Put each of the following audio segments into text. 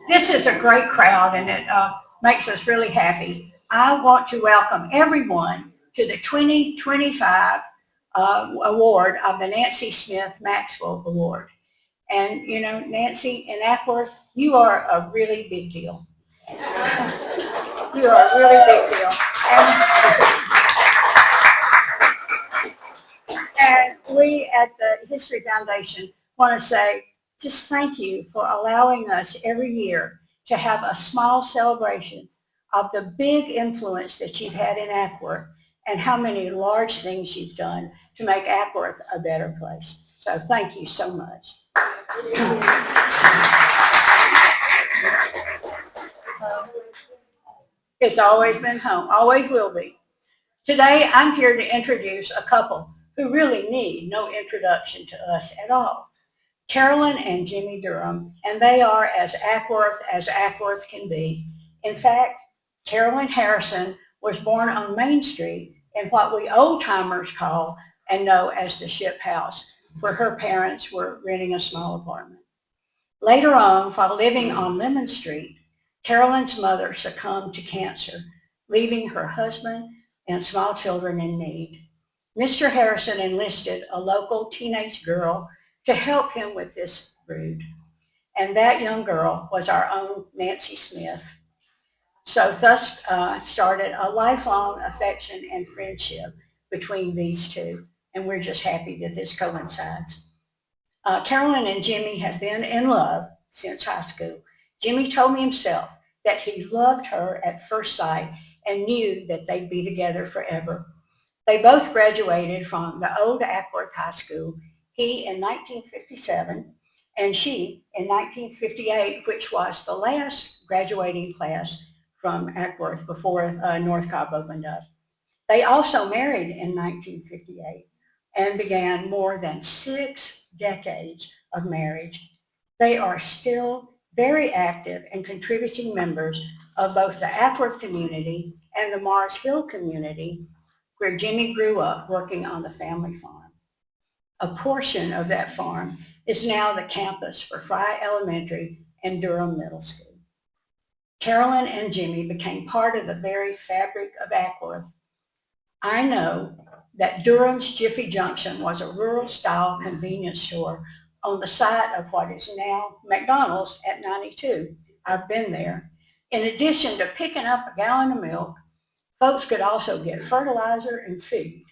This is a great crowd, and it makes us really happy. I want to welcome everyone to the 2025 award of the Nancy Smith Maxwell Award. And, you know, Nancy and Ackworth, you are a really big deal. You are a really big deal. And we at the History Foundation want to say just thank you for allowing us every year to have a small celebration of the big influence that you've had in Ackworth and how many large things you've done to make Ackworth a better place. So thank you so much. It's always been home, always will be. Today I'm here to introduce a couple who really need no introduction to us at all. Carolyn and Jimmy Durham, and they are as Ackworth can be. In fact, Carolyn Harrison was born on Main Street in what we old-timers call and know as the Ship House, where her parents were renting a small apartment. Later on, while living on Lemon Street, Carolyn's mother succumbed to cancer, leaving her husband and small children in need. Mr. Harrison enlisted a local teenage girl to help him with this brood. And that young girl was our own Nancy Smith. So thus started a lifelong affection and friendship between these two. And we're just happy that this coincides. Carolyn and Jimmy have been in love since high school. Jimmy told me himself that he loved her at first sight and knew that they'd be together forever. They both graduated from the old Ackworth High School, he in 1957 and she in 1958, which was the last graduating class from Ackworth before North Cobb opened up. They also married in 1958 and began more than 6 decades of marriage. They are still very active and contributing members of both the Ackworth community and the Mars Hill community, where Jimmy grew up working on the family farm. A portion of that farm is now the campus for Fry Elementary and Durham Middle School. Carolyn and Jimmy became part of the very fabric of Ackworth. I know that Durham's Jiffy Junction was a rural-style convenience store on the site of what is now McDonald's at 92. I've been there. In addition to picking up a gallon of milk, folks could also get fertilizer and food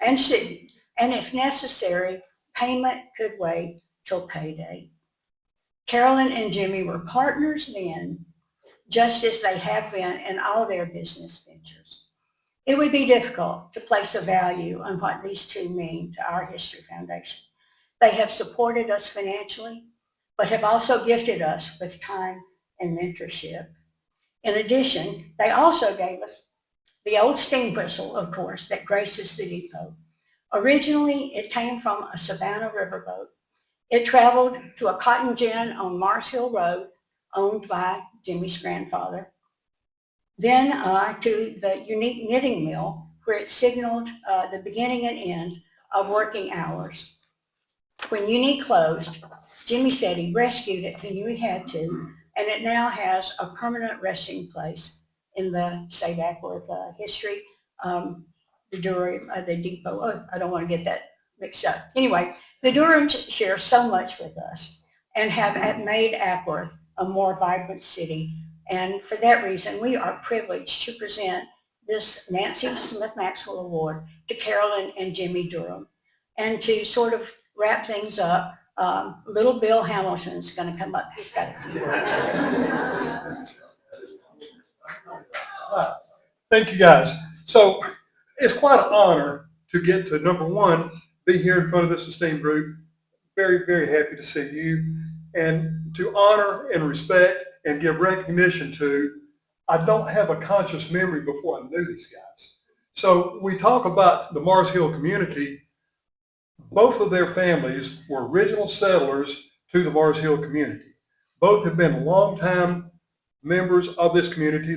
and seed, and if necessary, payment could wait till payday. Carolyn and Jimmy were partners then, just as they have been in all their business ventures. It would be difficult to place a value on what these two mean to our History Foundation. They have supported us financially, but have also gifted us with time and mentorship. In addition, they also gave us the old steam whistle, of course, that graces the depot. Originally, it came from a Savannah riverboat. It traveled to a cotton gin on Mars Hill Road, owned by Jimmy's grandfather. Then to the unique knitting mill, where it signaled the beginning and end of working hours. When Uni closed, Jimmy said he rescued it. He knew he had to, and it now has a permanent resting place in the State Ackworth history. The Durham, the depot. Oh, I don't want to get that mixed up. Anyway, the Durhams share so much with us and have made Ackworth a more vibrant city. And for that reason, we are privileged to present this Nancy Smith Maxwell Award to Carolyn and Jimmy Durham. And to sort of wrap things up, little Bill Hamilton's going to come up. He's got a few words. Thank you, guys. So it's quite an honor to get to, number one, be here in front of this esteemed group. Very, very happy to see you. And to honor and respect and give recognition to, I don't have a conscious memory before I knew these guys. So we talk about the Mars Hill community. Both of their families were original settlers to the Mars Hill community. Both have been longtime members of this community.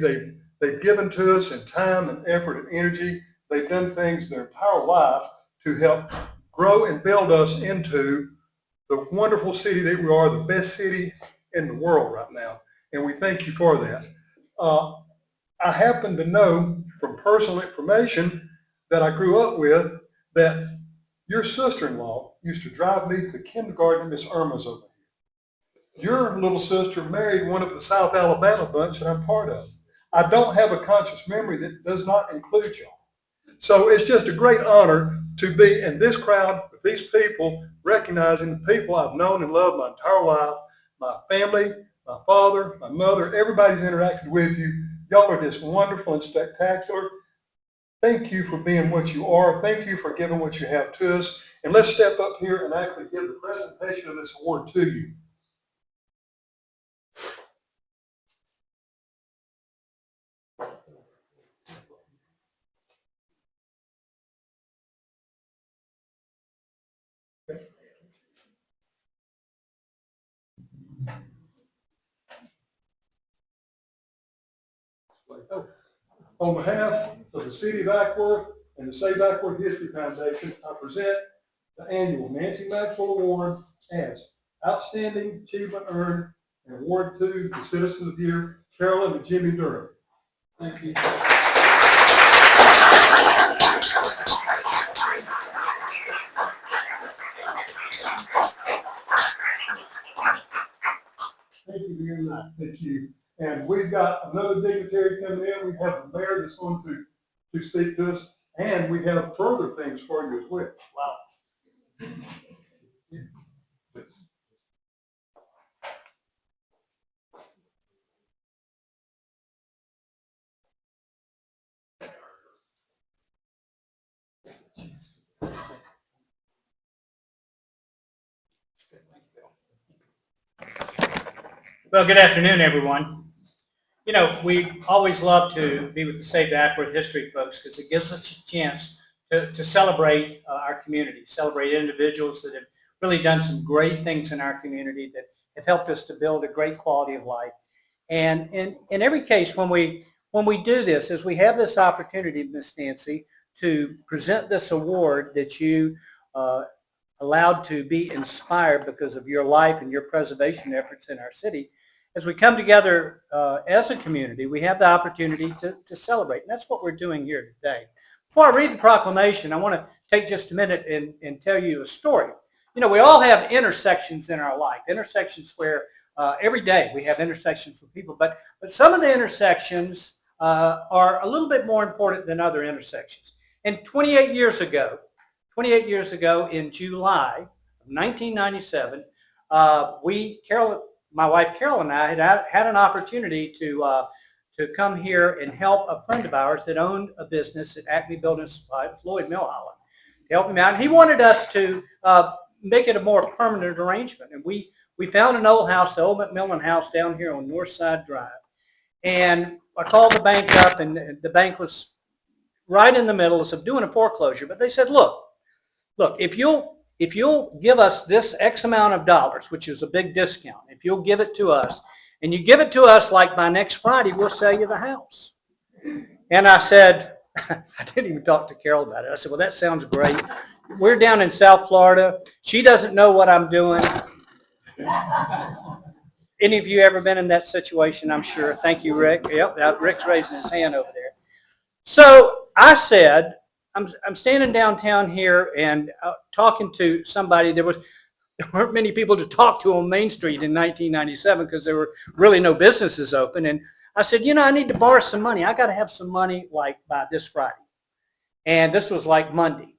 They've given to us in time and effort and energy. They've done things their entire life to help grow and build us into the wonderful city that we are, the best city in the world right now, and we thank you for that. I happen to know from personal information that I grew up with that your sister-in-law used to drive me to kindergarten. Miss Irma's over here. Your little sister married one of the South Alabama bunch that I'm part of. I don't have a conscious memory that does not include y'all. So it's just a great honor to be in this crowd with these people, recognizing the people I've known and loved my entire life, my family, my father, my mother, everybody's interacted with you. Y'all are just wonderful and spectacular. Thank you for being what you are. Thank you for giving what you have to us. And let's step up here and actually give the presentation of this award to you. On behalf of the City of Ackworth and the Save Ackworth History Foundation, I present the annual Nancy Maxwell Award as Outstanding Achievement Earned and award to the Citizens of the Year, Carolyn and Jimmy Durham. Thank you. Thank you very much. Thank you. And we've got another dignitary coming in. We have the mayor that's going to speak to us, and we have further things for you as well. Wow. Well, good afternoon, everyone. You know, we always love to be with the Save Ackworth History folks because it gives us a chance to celebrate our community, celebrate individuals that have really done some great things in our community that have helped us to build a great quality of life. And in every case, when we do this, as we have this opportunity, Miss Nancy, to present this award that you allowed to be inspired because of your life and your preservation efforts in our city, as we come together as a community, we have the opportunity to celebrate. And that's what we're doing here today. Before I read the proclamation, I want to take just a minute and tell you a story. You know, we all have intersections in our life, intersections where every day we have intersections with people, but some of the intersections are a little bit more important than other intersections. And 28 years ago in July of 1997, my wife Carolyn and I had an opportunity to come here and help a friend of ours that owned a business at Acme Building Supply, Lloyd Millholland, to help him out. And he wanted us to make it a more permanent arrangement. And we found an old house, the old McMillan house down here on Northside Drive. And I called the bank up, and the bank was right in the middle of doing a foreclosure. But they said, look, if you'll give us this X amount of dollars, which is a big discount, if you'll give it to us, and you give it to us like by next Friday, we'll sell you the house. And I said, I didn't even talk to Carol about it. I said, well, that sounds great. We're down in South Florida. She doesn't know what I'm doing. Any of you ever been in that situation? I'm sure. Thank you, Rick. Yep, Rick's raising his hand over there. So I said, I'm standing downtown here and talking to somebody. There weren't many people to talk to on Main Street in 1997 because there were really no businesses open. And I said, you know, I need to borrow some money. I got to have some money like by this Friday. And this was like Monday.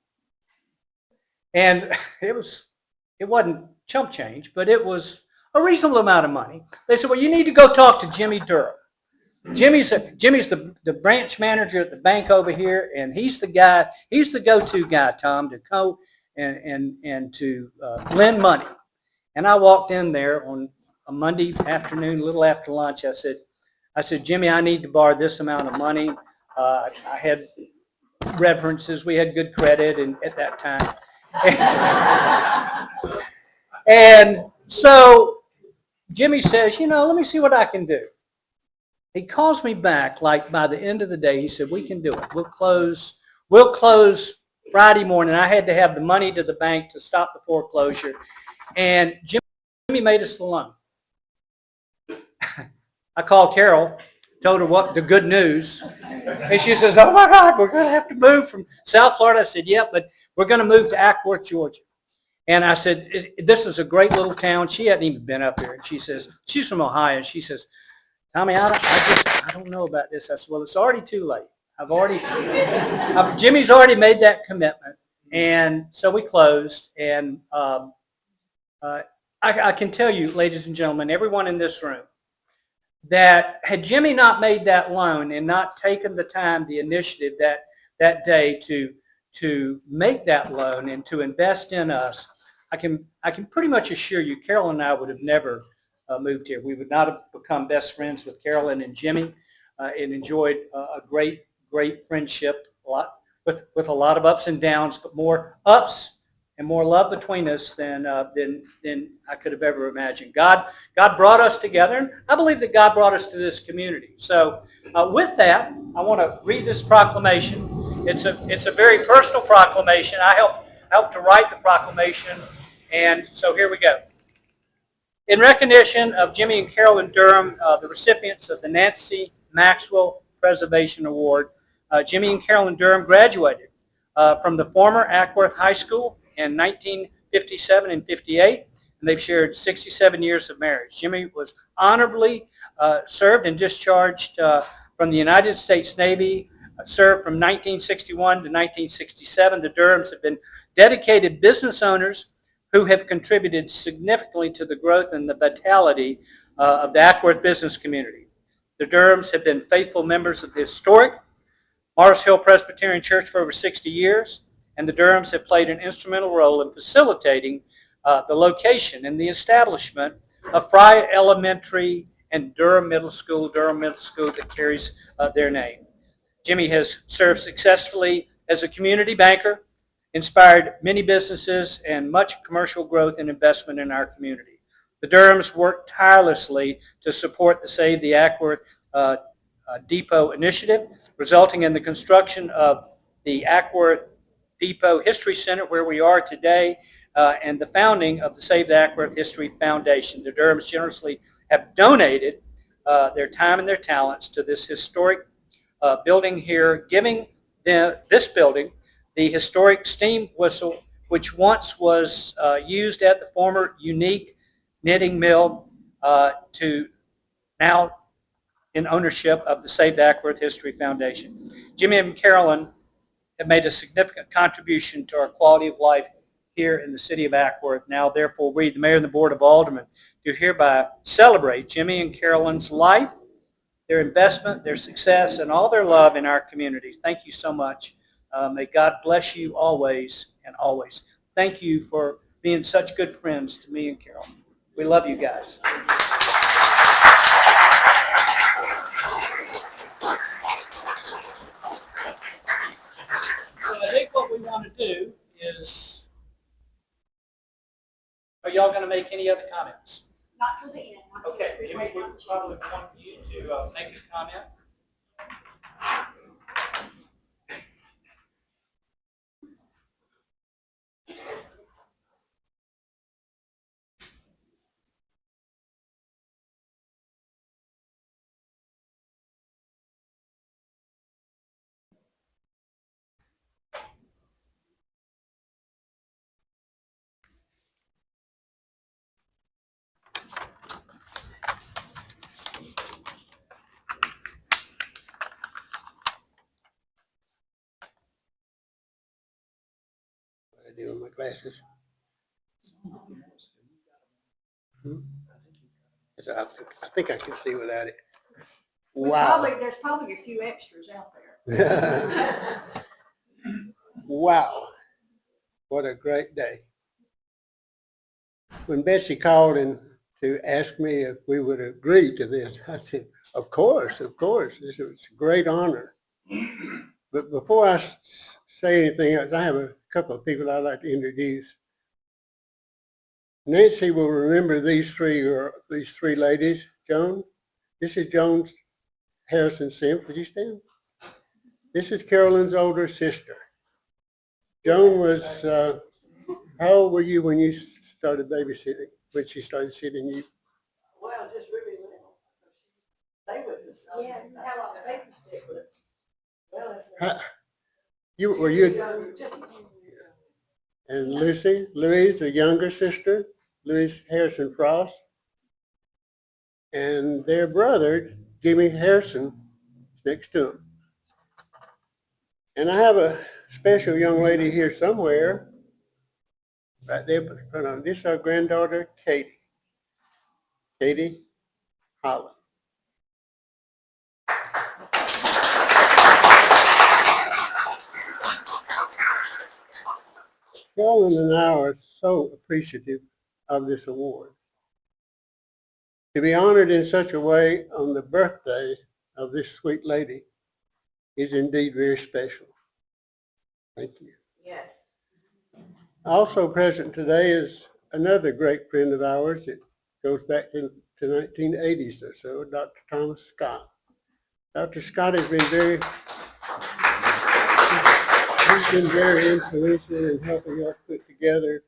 And it wasn't chump change, but it was a reasonable amount of money. They said, well, you need to go talk to Jimmy Durham. Jimmy's the branch manager at the bank over here, and he's the go-to guy, Tom, to go and to lend money. And I walked in there on a Monday afternoon, a little after lunch. I said, Jimmy, I need to borrow this amount of money. I had references. We had good credit at that time. And so Jimmy says, you know, let me see what I can do. He calls me back, like by the end of the day, he said, we can do it. We'll close Friday morning. I had to have the money to the bank to stop the foreclosure. And Jimmy made us the loan. I called Carol, told her what the good news, and she says, "Oh my God, we're going to have to move from South Florida." I said, "Yeah, but we're going to move to Ackworth, Georgia." And I said, "This is a great little town." She hadn't even been up there. And she says, she's from Ohio. And she says, "Tommy, I don't know about this." I said, "Well, it's already too late. Jimmy's already made that commitment." And so we closed. And I can tell you, ladies and gentlemen, everyone in this room, that had Jimmy not made that loan and not taken the time, the initiative that day to make that loan and to invest in us, I can pretty much assure you, Carolyn and I would have never moved here. We would not have become best friends with Carolyn and Jimmy, and enjoyed a great friendship, with a lot of ups and downs, but more ups and more love between us than I could have ever imagined. God brought us together, and I believe that God brought us to this community. So with that, I want to read this proclamation. It's a very personal proclamation. I helped to write the proclamation, and so here we go. In recognition of Jimmy and Carolyn Durham, the recipients of the Nancy Maxwell Preservation Award, Jimmy and Carolyn Durham graduated from the former Ackworth High School in 1957 and 58, and they've shared 67 years of marriage. Jimmy was honorably served and discharged from the United States Navy, served from 1961 to 1967. The Durhams have been dedicated business owners who have contributed significantly to the growth and the vitality of the Ackworth business community. The Durhams have been faithful members of the historic Mars Hill Presbyterian Church for over 60 years, and the Durhams have played an instrumental role in facilitating the location and the establishment of Fry Elementary and Durham Middle School that carries their name. Jimmy has served successfully as a community banker, inspired many businesses and much commercial growth and investment in our community. The Durhams worked tirelessly to support the Save the Ackworth Depot initiative, resulting in the construction of the Ackworth Depot History Center, where we are today, and the founding of the Save the Ackworth History Foundation. The Durhams generously have donated their time and their talents to this historic building here, giving this building the historic steam whistle, which once was used at the former unique knitting mill, to now in ownership of the Save the Ackworth History Foundation. Jimmy and Carolyn have made a significant contribution to our quality of life here in the city of Ackworth. Now, therefore, we, the Mayor and the Board of Aldermen, do hereby celebrate Jimmy and Carolyn's life, their investment, their success, and all their love in our community. Thank you so much. May God bless you always and always. Thank you for being such good friends to me and Carol. We love you guys. So I think what we want to do is, are y'all going to make any other comments? Not till the end. Okay, Jimmy, we probably want you to make a comment. I do with my glasses. So I think I can see without it. Wow. There's probably a few extras out there. Wow. What a great day. When Betsy called in to ask me if we would agree to this, I said, of course. It's a great honor. But before I say anything else, I have a couple of people I'd like to introduce. Nancy will remember these three ladies. Joan, this is Joan Harrison Sims. Would you stand? This is Carolyn's older sister. Joan was, how old were you when you started babysitting, when she started sitting you? Well, just really little. They wouldn't Yeah, how long they can sit with it. Well, it's. Were you, and Lucy, Louise, a younger sister, Louise Harrison Frost, and their brother, Jimmy Harrison, is next to him. And I have a special young lady here somewhere, right there. This is our granddaughter, Katie. Katie Holland. Carolyn and I are so appreciative of this award. To be honored in such a way on the birthday of this sweet lady is indeed very special. Thank you. Yes. Also present today is another great friend of ours. It goes back to 1980s or so, Dr. Thomas Scott. Dr. Scott has been very influential in helping us put together,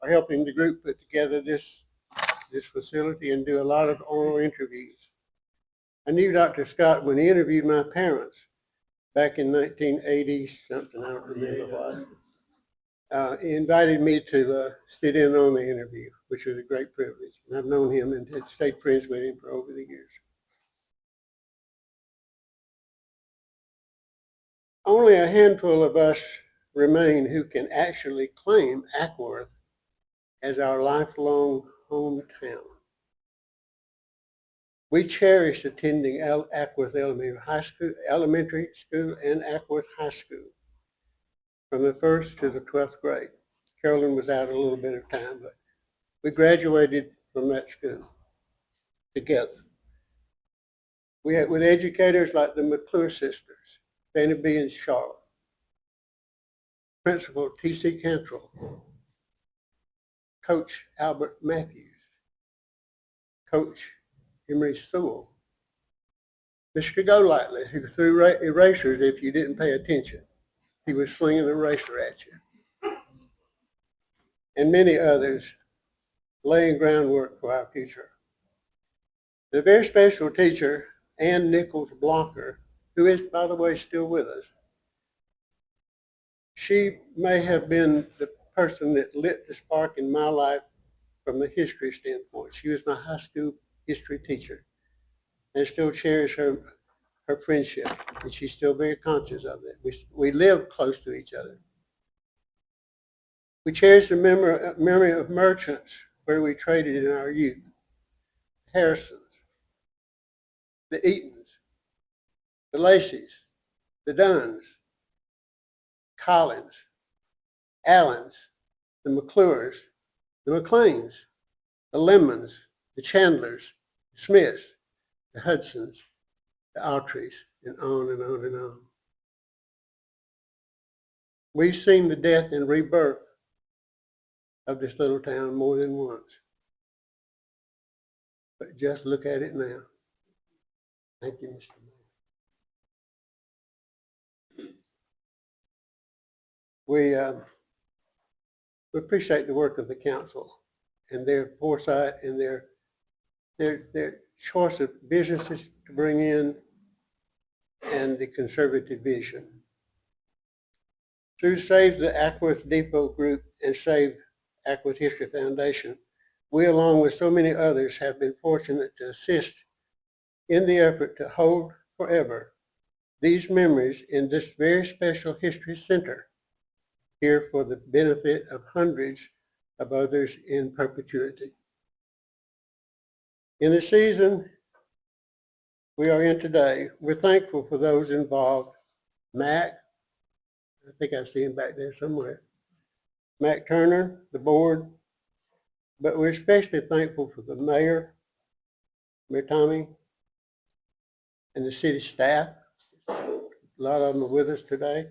or helping the group put together this facility and do a lot of oral interviews. I knew Dr. Scott when he interviewed my parents back in 1980 something, I don't remember what. He invited me to sit in on the interview, which was a great privilege. And I've known him and had stayed friends with him for over the years. Only a handful of us remain who can actually claim Ackworth as our lifelong hometown. We cherish attending Ackworth Elementary School and Ackworth High School from the 1st to the 12th grade. Carolyn was out a little bit of time, but we graduated from that school together. We had with educators like the McClure sisters, Fanny B. and Charlotte, Principal T.C. Cantrell, Coach Albert Matthews, Coach Emery Sewell, Mr. Golightly, who threw erasers if you didn't pay attention. He was slinging an eraser at you. And many others laying groundwork for our future. The very special teacher, Ann Nichols Blocker, who is, by the way, still with us. She may have been the person that lit the spark in my life from the history standpoint. She was my high school history teacher. And I still cherish her friendship, and she's still very conscious of it. We live close to each other. We cherish the memory of merchants where we traded in our youth. Harrisons, the Eatons, the Lacey's, the Dunns, Collins, Allens, the McClures, the McLeans, the Lemons, the Chandlers, the Smiths, the Hudsons, the Autreys, and on and on and on. We've seen the death and rebirth of this little town more than once. But just look at it now. Thank you, Mr. Mayor. We appreciate the work of the council and their foresight and their choice of businesses to bring in and the conservative vision. Through Save the Ackworth Depot Group and Save Ackworth History Foundation, we, along with so many others, have been fortunate to assist in the effort to hold forever these memories in this very special history center here for the benefit of hundreds of others in perpetuity. In the season we are in today, we're thankful for those involved. Mac, I think I see him back there somewhere. Mac Turner, the board, but we're especially thankful for the mayor, Mayor Tommy, and the city staff. A lot of them are with us today.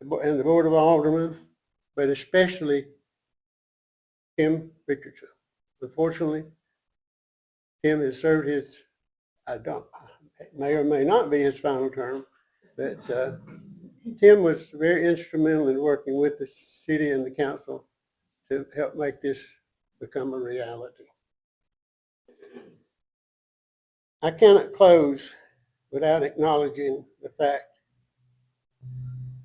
And the Board of Aldermen, but especially Tim Richardson. Unfortunately, Tim has served his, may or may not be his final term, but Tim was very instrumental in working with the city and the council to help make this become a reality. I cannot close without acknowledging the fact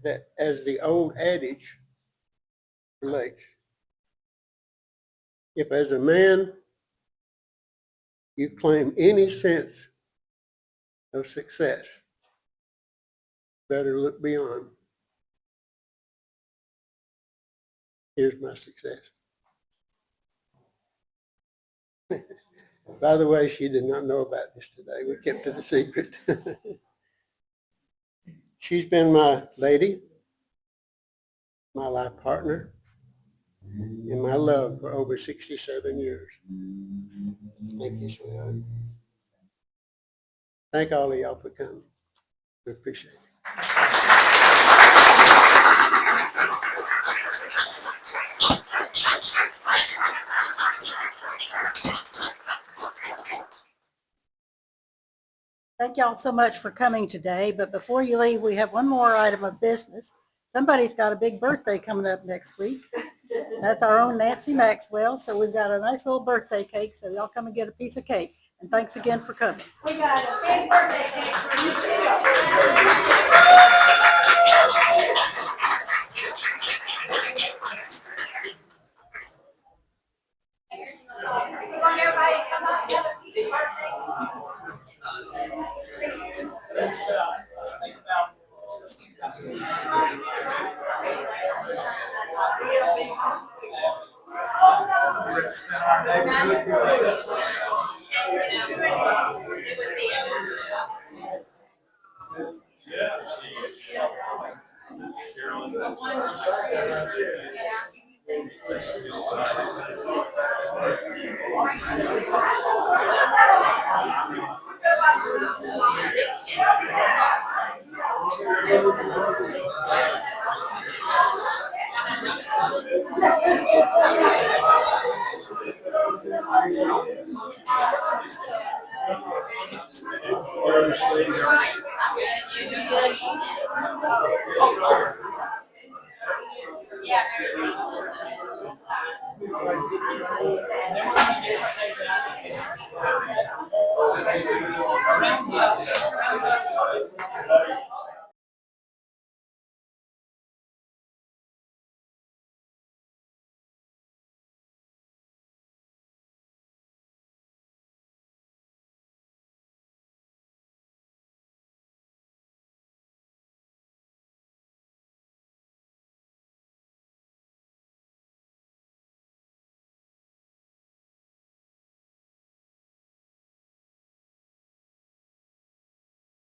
that, as the old adage relates, if as a man you claim any sense of success, better look beyond. Here's my success. By the way, she did not know about this today. We kept it a secret. She's been my lady, my life partner, and my love for over 67 years. Thank you, sweetheart. Thank all of y'all for coming. We appreciate it. Thank y'all so much for coming today, but before you leave, we have one more item of business. Somebody's got a big birthday coming up next week. That's our own Nancy Maxwell, so we've got a nice little birthday cake, so y'all come and get a piece of cake. And thanks again for coming. We got a big birthday cake for you. Come on, everybody, come up and have a piece of birthday. Let's think about.